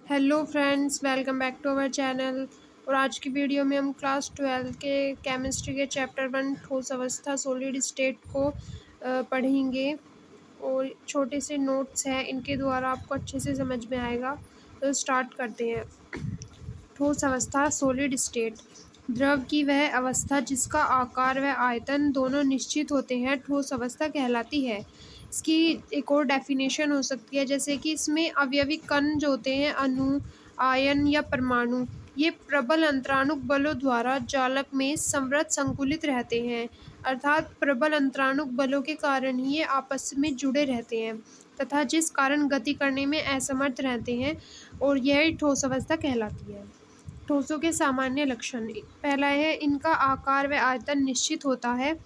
Hello friends, welcome back to our channel. और आज की वीडियो में हम क्लास 12 के केमिस्ट्री के चैप्टर 1 ठोस अवस्था सॉलिड स्टेट को पढ़ेंगे। और छोटे से नोट्स हैं, इनके द्वारा आपको अच्छे से समझ में आएगा। तो स्टार्ट करते हैं। ठोस अवस्था सॉलिड स्टेट द्रव की वह अवस्था जिसका आकार व आयतन दोनों निश्चित होते हैं ठोस अवस्था कहलाती है। इसकी एक और डेफिनेशन हो सकती है, जैसे कि इसमें अवयवी कण जो होते हैं, अणु, आयन या परमाणु, ये प्रबल अंतराणुक बलों द्वारा जालक में संवृत संकुलित रहते हैं। अर्थात प्रबल अंतराणुक बलों के कारण ही ये आपस में जुड़े रहते हैं तथा जिस कारण गति करने में असमर्थ रहते हैं, और यह ठोस अवस्था कहलाती है। ठोसों के सामान्य लक्षण। पहला है, इनका आकार व आयतन निश्चित होता है।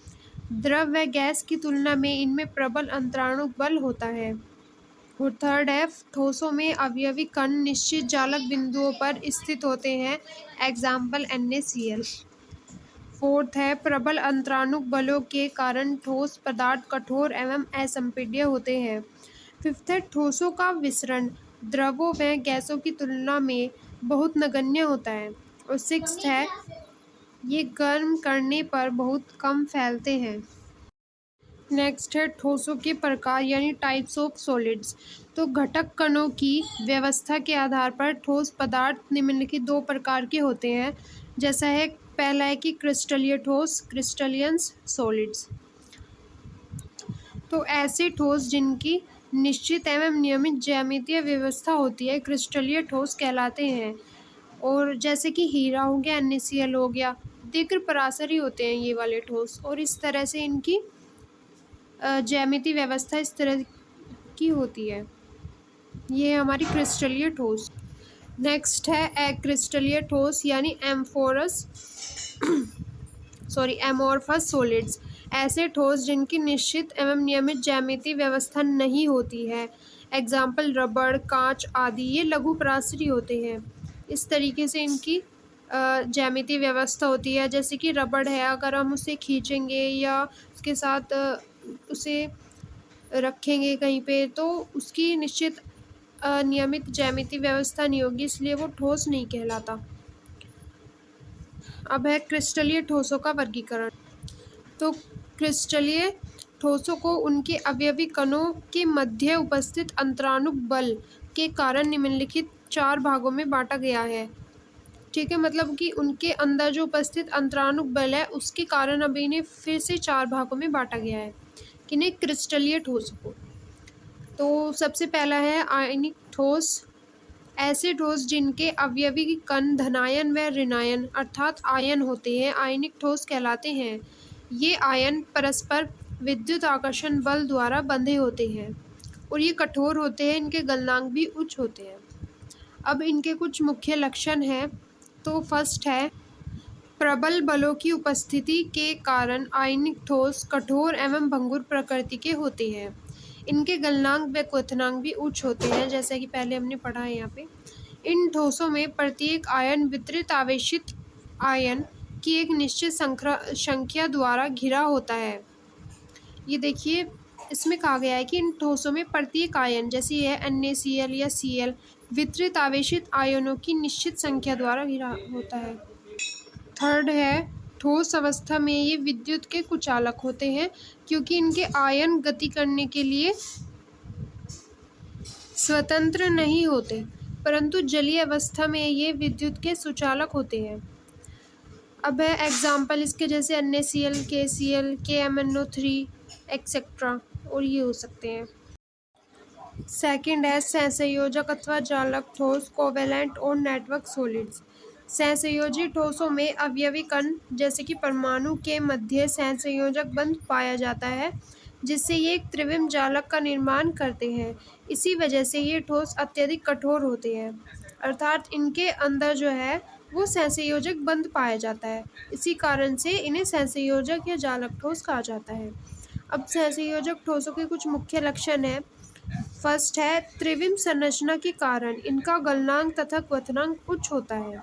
द्रव व गैस की तुलना में इनमें प्रबल अंतराणुक बल होता है। और थर्ड है, ठोसों में अवयवी कण निश्चित जालक बिंदुओं पर स्थित होते हैं। Example NaCl। फोर्थ है, प्रबल अंतराणुक बलों के कारण ठोस पदार्थ कठोर एवं असंपीड्य होते हैं। फिफ्थ है, ठोसों का विसरण द्रवों व गैसों की तुलना में बहुत नगण्य होता है। और सिक्स्थ है, ये गर्म करने पर बहुत कम फैलते हैं। नेक्स्ट है, ठोसों के प्रकार यानी टाइप्स ऑफ सॉलिड्स। तो घटक कणों की व्यवस्था के आधार पर ठोस पदार्थ निम्नलिखित दो प्रकार के होते हैं। जैसा है, पहला है कि क्रिस्टलीय ठोस, क्रिस्टलियंस सॉलिड्स। तो ऐसे ठोस जिनकी निश्चित एवं नियमित ज्यामितीय व्यवस्था होती है क्रिस्टलीय ठोस कहलाते हैं। और जैसे कि हीरा हो गया, NaCl हो गया, दीर्घ परासरी होते हैं ये वाले ठोस, और इस तरह से इनकी ज्यामितीय व्यवस्था इस तरह की होती है। ये हमारी क्रिस्टलीय ठोस। नेक्स्ट है अक्रिस्टलीय ठोस यानी एमोर्फस सॉलिड्स। ऐसे ठोस जिनकी निश्चित एवं नियमित ज्यामितीय व्यवस्था नहीं होती है। एग्जाम्पल रबड़, कांच आदि, ये लघु परासरी होते हैं। इस तरीके से इनकी ज्यामितीय व्यवस्था होती है। जैसे कि रबड़ है, अगर हम उसे खींचेंगे या उसके साथ उसे रखेंगे कहीं पे, तो उसकी निश्चित नियमित ज्यामितीय व्यवस्था नहीं होगी, इसलिए वो ठोस नहीं कहलाता। अब है क्रिस्टलीय ठोसों का वर्गीकरण। तो क्रिस्टलीय ठोसों को उनके अवयवी कणों के मध्य उपस्थित अंतराणुक बल के कारण निम्नलिखित 4 भागों में बांटा गया है। ठीक है, मतलब कि उनके अंदर जो उपस्थित अंतराणुक बल है उसके कारण अब इन्हें फिर से 4 भागों में बांटा गया है। किन्हें? क्रिस्टलीय ठोस को। तो सबसे पहला है आयनिक ठोस। ऐसे ठोस जिनके अवयवी कण धनायन व ऋणायन अर्थात आयन होते हैं आयनिक ठोस कहलाते हैं। ये आयन परस्पर विद्युत आकर्षण बल द्वारा बंधे होते हैं और ये कठोर होते हैं, इनके गलनांक भी उच्च होते हैं। अब इनके कुछ मुख्य लक्षण हैं। तो फर्स्ट है, प्रबल बलों की उपस्थिति के कारण आयनिक ठोस कठोर एवं भंगुर प्रकृति के होते हैं। इनके गलनांक व क्वथनांक भी उच्च होते हैं, जैसा कि पहले हमने पढ़ा है यहाँ पे। इन ठोसों में प्रत्येक आयन वितरित आवेशित आयन की एक निश्चित संख्या द्वारा घिरा होता है। ये देखिए, इसमें कहा गया है कि इन ठोसों में प्रत्येक आयन, जैसे ये NaCl या Cl, वितरित आवेशित आयनों की निश्चित संख्या द्वारा घिरा होता है। थर्ड है, ठोस अवस्था में ये विद्युत के कुचालक होते हैं, क्योंकि इनके आयन गति करने के लिए स्वतंत्र नहीं होते, परंतु जलीय अवस्था में ये विद्युत के सुचालक होते हैं। अब है एग्जाम्पल इसके, जैसे NaCl, KCl, KMnO3 एक्सेट्रा, और ये हो सकते हैं। सेकंड है सहसंयोजक अथवा जालक ठोस, कोवेलेंट और नेटवर्क सॉलिड्स। सहसंयोजी ठोसों में अवयवी कण जैसे कि परमाणु के मध्य सहसंयोजक बंध पाया जाता है, जिससे ये एक त्रिविम जालक का निर्माण करते हैं। इसी वजह से ये ठोस अत्यधिक कठोर होते हैं, अर्थात इनके अंदर जो है वो सहसंयोजक बंध पाया जाता है। इसी कारण से इन्हें सहसंयोजक या जालक ठोस कहा जाता है। अब सहसंयोजक ठोसों के कुछ मुख्य लक्षण हैं। फर्स्ट है, त्रिविम संरचना के कारण इनका गलनांक तथा क्वथनांक उच्च होता है।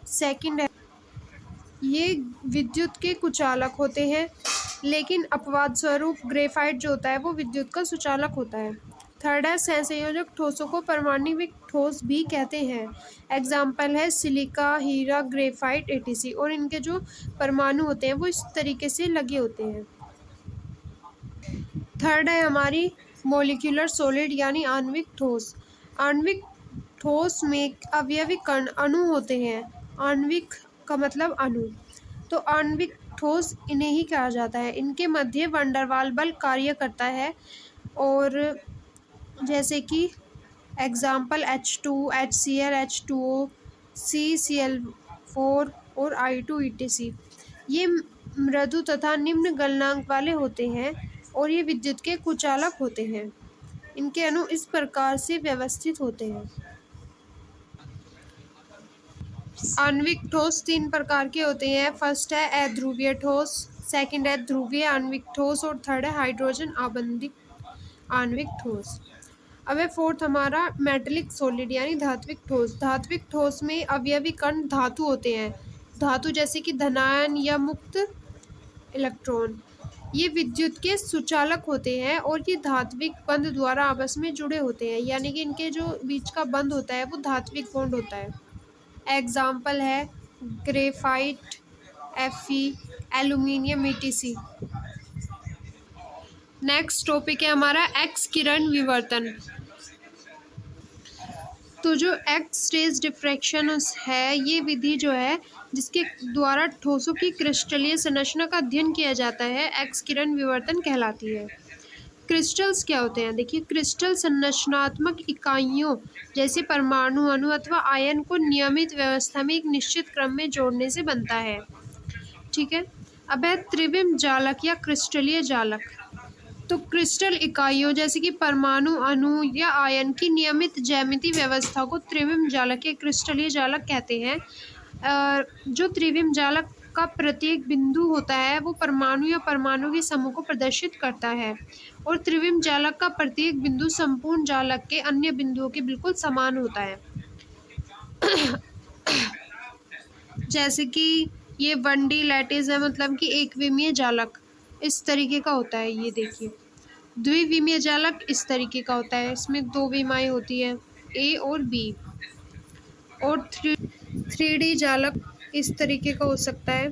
सेकंड है, ये विद्युत के कुचालक होते हैं, लेकिन अपवाद स्वरूप ग्रेफाइट जो होता है वो विद्युत का सुचालक होता है। थर्ड है सहसंयोजक ठोसों को परमाणविक ठोस भी कहते हैं। एग्जाम्पल है सिलिका, हीरा, ग्रेफाइट एटीसी। और इनके जो परमाणु होते हैं वो इस तरीके से लगे होते हैं। थर्ड है हमारी मोलिक्यूलर सॉलिड यानी आणविक ठोस। आणविक ठोस में अवयवी कण अणु होते हैं। आणविक का मतलब अणु, तो आणविक ठोस इन्हें ही कहा जाता है। इनके मध्य वैन डर वाल बल कार्य करता है। और जैसे कि example H2, HCl, H2O, CCl4 और I2 ETC। ये मृदु तथा निम्न गलनांक वाले होते हैं और ये विद्युत के कुचालक होते हैं। इनके अणु इस प्रकार से व्यवस्थित होते हैं। आणविक ठोस 3 प्रकार के होते हैं। फर्स्ट है अध्रुवीय ठोस, सेकंड है ध्रुवीय आणविक ठोस और थर्ड है हाइड्रोजन आबंधित आणविक ठोस। अब है फोर्थ हमारा मेटेलिक सॉलिड यानी धात्विक ठोस। धात्विक ठोस में अवयवी कण धातु होते हैं। धातु जैसे कि धनायन या मुक्त इलेक्ट्रॉन। ये विद्युत के सुचालक होते हैं और ये धात्विक बंध द्वारा आपस में जुड़े होते हैं, यानी कि इनके जो बीच का बंध होता है वो धात्विक बॉन्ड होता है। एग्जाम्पल है graphite, Fe, aluminium ETC। Next topic है हमारा एक्स किरण विवर्तन। तो जो एक्स रेज डिफ्रैक्शन है, ये विधि जो है जिसके द्वारा ठोसों की क्रिस्टलीय संरचना का अध्ययन किया जाता है, एक्स किरण विवर्तन कहलाती है। क्रिस्टल्स क्या होते हैं? देखिए, क्रिस्टल संरचनात्मक इकाइयों जैसे परमाणु, अणु अथवा आयन को नियमित व्यवस्था में एक निश्चित क्रम में जोड़ने से बनता है। ठीक है। अब है त्रिविम जालक या क्रिस्टलीय जालक। तो क्रिस्टल इकाइयों जैसे कि परमाणु, अणु या आयन की नियमित ज्यामितीय व्यवस्था को त्रिविम जालक या क्रिस्टलीय जालक कहते हैं। जो त्रिविम जालक का प्रत्येक बिंदु होता है वो परमाणु या परमाणु के समूह को प्रदर्शित करता है और त्रिविम जालक का प्रत्येक बिंदु संपूर्ण जालक के अन्य बिंदुओं के बिल्कुल समान होता है। जैसे कि ये 1D लैटिस है, मतलब कि एक विमीय जालक इस तरीके का होता है। ये देखिए, द्विविमीय जालक इस तरीके का होता है, इसमें 2 विमाएं होती है, A और B। और 3D जालक इस तरीके का हो सकता है।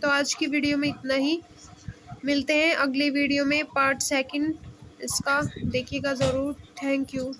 तो आज की वीडियो में इतना ही। मिलते हैं अगली वीडियो में, पार्ट 2 इसका देखिएगा ज़रूर। Thank you.